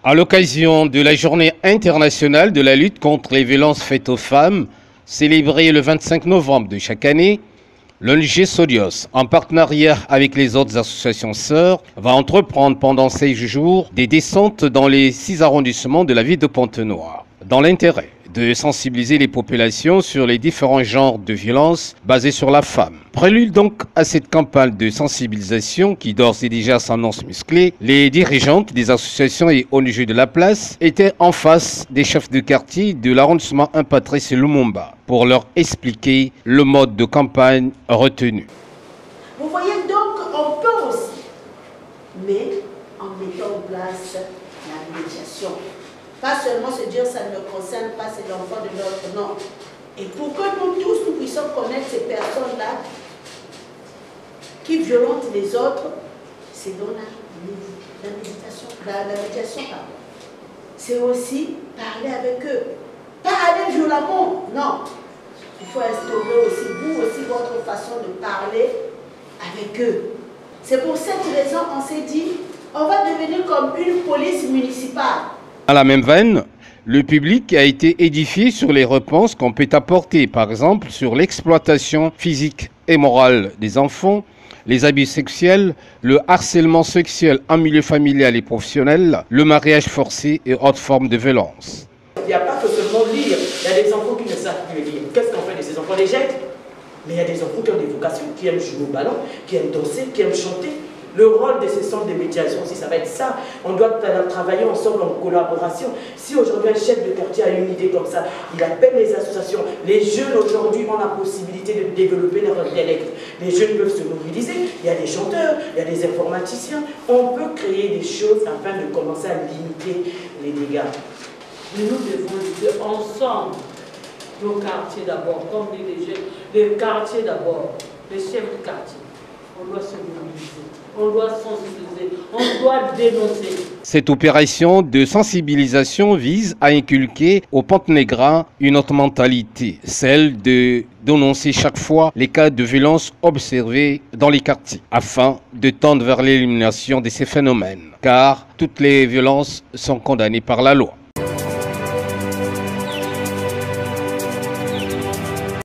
À l'occasion de la Journée internationale de la lutte contre les violences faites aux femmes, célébrée le 25 novembre de chaque année, l'ONG Sodios, en partenariat avec les autres associations sœurs, va entreprendre pendant 6 jours des descentes dans les 6 arrondissements de la ville de Pointe-Noire, dans l'intérêt de sensibiliser les populations sur les différents genres de violences basées sur la femme. Prélude donc à cette campagne de sensibilisation qui d'ores et déjà s'annonce musclée, les dirigeantes des associations et ONG de la place étaient en face des chefs de quartier de l'arrondissement 1 Patrice Lumumba pour leur expliquer le mode de campagne retenu. Vous voyez donc, on peut aussi, mais en mettant en place la médiation. Pas seulement se dire ça ne me concerne pas, c'est l'enfant de l'autre, non. Et pour que nous tous, nous puissions connaître ces personnes-là qui violentent les autres, c'est dans la médiation. C'est aussi parler avec eux. Pas aller violemment, non. Il faut instaurer aussi, vous aussi, votre façon de parler avec eux. C'est pour cette raison qu'on s'est dit, on va devenir comme une police municipale. À la même veine, le public a été édifié sur les réponses qu'on peut apporter, par exemple sur l'exploitation physique et morale des enfants, les abus sexuels, le harcèlement sexuel en milieu familial et professionnel, le mariage forcé et autres formes de violence. Il n'y a pas que seulement lire, il y a des enfants qui ne savent plus lire. Qu'est-ce qu'on fait de ces enfants? On les jette. Mais il y a des enfants qui ont des vocations, qui aiment jouer au ballon, qui aiment danser, qui aiment chanter. Le rôle de ces centres de médiation aussi, ça va être ça. On doit travailler ensemble en collaboration. Si aujourd'hui un chef de quartier a une idée comme ça, il appelle les associations. Les jeunes aujourd'hui ont la possibilité de développer leur dialecte. Les jeunes peuvent se mobiliser. Il y a des chanteurs, il y a des informaticiens. On peut créer des choses afin de commencer à limiter les dégâts. Mais nous devons lutter ensemble. Nos quartiers d'abord, comme les jeunes. Les quartiers d'abord, les chefs de quartier. On doit se mobiliser, on doit sensibiliser, on doit dénoncer. Cette opération de sensibilisation vise à inculquer aux Pontenégrins une autre mentalité, celle de dénoncer chaque fois les cas de violence observés dans les quartiers, afin de tendre vers l'élimination de ces phénomènes, car toutes les violences sont condamnées par la loi.